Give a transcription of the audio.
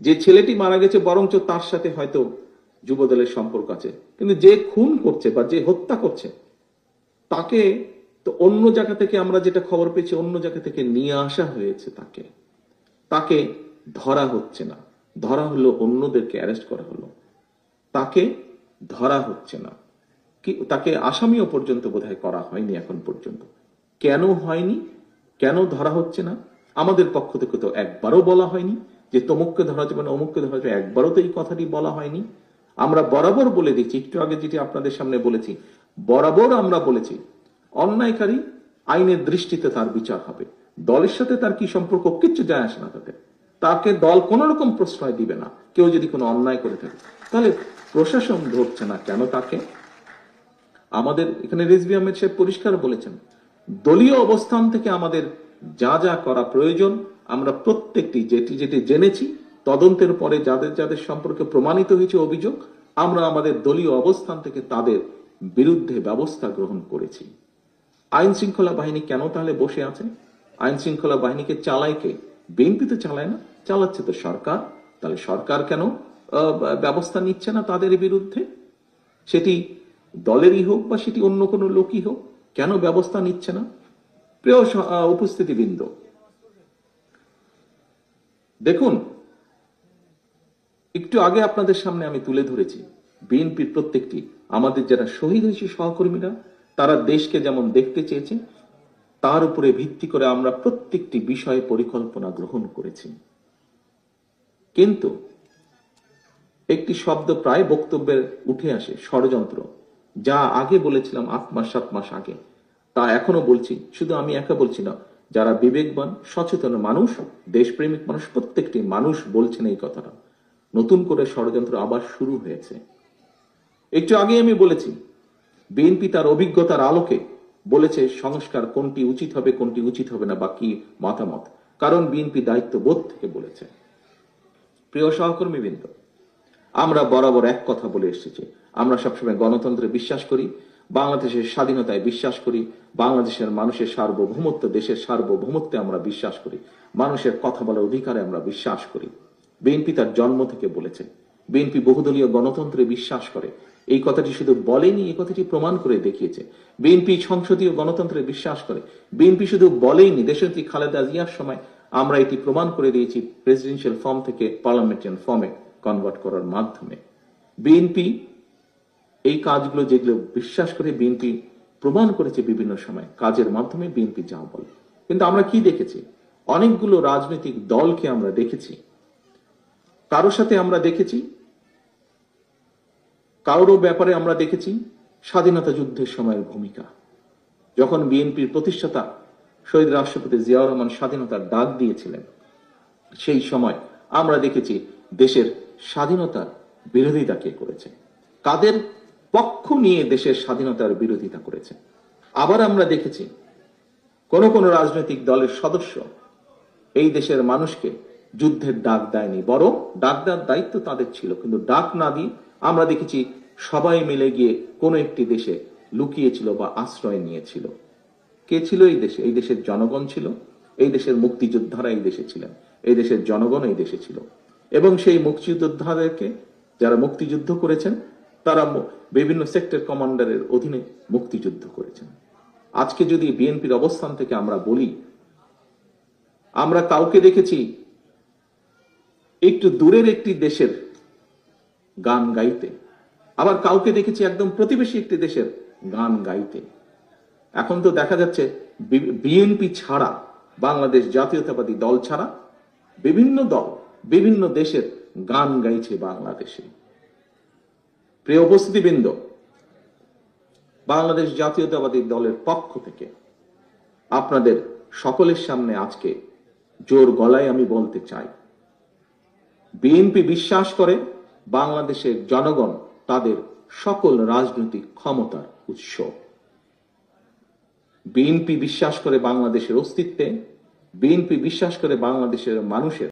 যে ছেলেটি মারা গেছে বরঞ্চ তার সাথে হয়তো যুবদলের সম্পর্ক আছে, কিন্তু যে খুন করছে বা যে হত্যা করছে তাকে তো অন্য জায়গা থেকে, আমরা যেটা খবর পেয়েছি, অন্য জায়গা থেকে নিয়ে আসা হয়েছে। তাকে তাকে ধরা হচ্ছে না, ধরা হলো অন্যদেরকে অ্যারেস্ট করা হলো, তাকে ধরা হচ্ছে না, কি তাকে আসামিও পর্যন্ত বোধহয় করা হয়নি এখন পর্যন্ত। কেন হয়নি, কেন ধরা হচ্ছে না? আমাদের পক্ষ থেকে তো একবারও বলা হয়নি যে তমুককে ধরা যাবে না, অমুককে ধরা যাবে, একবারও তো এই কথাটি বলা হয়নি। আমরা বরাবর বলে দিচ্ছি, একটু আগে যেটি আপনাদের সামনে বলেছি, বরাবর আমরা বলেছি অন্যায়কারী আইনের দৃষ্টিতে তার বিচার হবে। দলের সাথে তার কি সম্পর্ক, কিচ্ছু যায় আসে না তাতে। তাকে দল কোন রকম প্রশ্রয় দিবে না। কেউ যদি কোনো অন্যায় করে থাকে, তাহলে প্রশাসন ধরছে না কেন তাকে? আমাদের এখানে রিজভী আহমেদ সাহেব পরিষ্কার বলেছেন, দলীয় অবস্থান থেকে আমাদের যা যা করা প্রয়োজন আমরা প্রত্যেকটি যেটি যেটি জেনেছি, তদন্তের পরে যাদের যাদের সম্পর্কে প্রমাণিত হয়েছে অভিযোগ, আমরা আমাদের দলীয় অবস্থান থেকে তাদের বিরুদ্ধে ব্যবস্থা গ্রহণ করেছি। আইন শৃঙ্খলা বাহিনী কেন তাহলে বসে আছে? আইন শৃঙ্খলা বাহিনীকে চালায় কে? বিএনপি তো চালায় না, চালাচ্ছে তো সরকার। তাহলে সরকার কেন ব্যবস্থা নিচ্ছে না তাদের বিরুদ্ধে? সেটি দলেরই হোক বা সেটি অন্য কোনো লোকই হোক, কেন ব্যবস্থা নিচ্ছে না? প্রিয় উপস্থিতিবৃন্দ, দেখুন, একটু আগে আপনাদের সামনে আমি তুলে ধরেছি বিএনপির প্রত্যেকটি, আমাদের যারা শহীদ হয়েছে সহকর্মীরা, তারা দেশকে যেমন দেখতে চেয়েছে তার উপরে ভিত্তি করে আমরা প্রত্যেকটি বিষয়ে পরিকল্পনা গ্রহণ করেছি। কিন্তু একটি শব্দ প্রায় বক্তব্যের উঠে আসে, ষড়যন্ত্র। যা আগে বলেছিলাম 8 মাস 7 মাস আগে, তা এখনো বলছি। শুধু আমি একা বলছি না, যারা বিবেকবান সচেতন মানুষ, দেশপ্রেমিক মানুষ, প্রত্যেকটি মানুষ বলছেন এই কথাটা। নতুন করে ষড়যন্ত্র আবার শুরু হয়েছে। একটু আগে আমি বলেছি বিএনপি তার অভিজ্ঞতার আলোকে বলেছে সংস্কার কোনটি উচিত হবে কোনটি উচিত হবে না বা কি মতামত, কারণ বিএনপি দায়িত্ববোধ থেকে বলেছে। প্রিয় সহকর্মীবৃন্দ, আমরা বরাবর এক কথা বলে এসেছি, আমরা সবসময় গণতন্ত্রে বিশ্বাস করি, বাংলাদেশের স্বাধীনতায় বিশ্বাস করি, বাংলাদেশের মানুষের সার্বভৌমত্ব, দেশের সার্বভৌমত্বে আমরা বিশ্বাস করি, মানুষের কথা বলার অধিকারে আমরা বিশ্বাস করি। বিএনপি তার জন্ম থেকে বলেছে, বিএনপি বহুদলীয় গণতন্ত্রে বিশ্বাস করে। এই কথাটি শুধু বলেনি, এই কথাটি প্রমাণ করে দেখিয়েছে। বিএনপি সংসদীয় গণতন্ত্রে বিশ্বাস করে। বিএনপি শুধু বলেইনি, দেশনেত্রী খালেদা জিয়ার সময় আমরা এটি প্রমাণ করে দিয়েছি প্রেসিডেন্সিয়াল ফর্ম থেকে পার্লামেন্টারিয়ান ফর্মে কনভার্ট করার মাধ্যমে। বিএনপি এই কাজগুলো যেগুলো বিশ্বাস করে বিএনপি প্রমাণ করেছে বিভিন্ন সময় কাজের মাধ্যমে বিএনপি যা বলে। কিন্তু আমরা কি দেখেছি? অনেকগুলো রাজনৈতিক দলকে আমরা দেখেছি, কারোর সাথে আমরা দেখেছি, কারোর ব্যাপারে আমরা দেখেছি স্বাধীনতা যুদ্ধের সময়ের ভূমিকা। যখন বিএনপির প্রতিষ্ঠাতা শহীদ রাষ্ট্রপতি জিয়াউর রহমান স্বাধীনতার ডাক দিয়েছিলেন, সেই সময় আমরা দেখেছি দেশের স্বাধীনতার বিরোধিতা কে করেছে, কাদের পক্ষ নিয়ে দেশের স্বাধীনতার বিরোধিতা করেছে। আবার আমরা দেখেছি কোন কোন রাজনৈতিক দলের সদস্য এই দেশের মানুষকে যুদ্ধের ডাক দেয়নি, বরং ডাক দেওয়ার দায়িত্ব তাদের ছিল, কিন্তু ডাক না দিয়ে আমরা দেখেছি সবাই মিলে গিয়ে কোন একটি দেশে লুকিয়েছিল বা আশ্রয় নিয়েছিল। কে ছিল এই দেশে? এই দেশের জনগণ ছিল। এই দেশের মুক্তিযোদ্ধারা এই দেশে ছিলেন, এই দেশের জনগণ এই দেশে ছিল। এবং সেই মুক্তিযোদ্ধাদেরকে, যারা মুক্তিযুদ্ধ করেছেন, তারা বিভিন্ন সেক্টর কমান্ডারের অধীনে মুক্তিযুদ্ধ করেছেন। আজকে যদি বিএনপির অবস্থান থেকে আমরা বলি, আমরা কাউকে দেখেছি একটু দূরের একটি দেশের গান গাইতে, আবার কাউকে দেখেছি একদম প্রতিবেশী একটি দেশের গান গাইতে। এখন তো দেখা যাচ্ছে বিএনপি ছাড়া, বাংলাদেশ জাতীয়তাবাদী দল ছাড়া বিভিন্ন দল বিভিন্ন দেশের গান গাইছে বাংলাদেশে। প্রিয় উপস্থিতিবৃন্দ, বাংলাদেশ জাতীয়তাবাদী দলের পক্ষ থেকে আপনাদের সকলের সামনে আজকে জোর গলায় আমি বলতে চাই, বিএনপি বিশ্বাস করে বাংলাদেশের জনগণ তাদের সকল রাজনৈতিক ক্ষমতার উৎস। বিএনপি বিশ্বাস করে বাংলাদেশের অস্তিত্বে, বিএনপি বিশ্বাস করে বাংলাদেশের মানুষের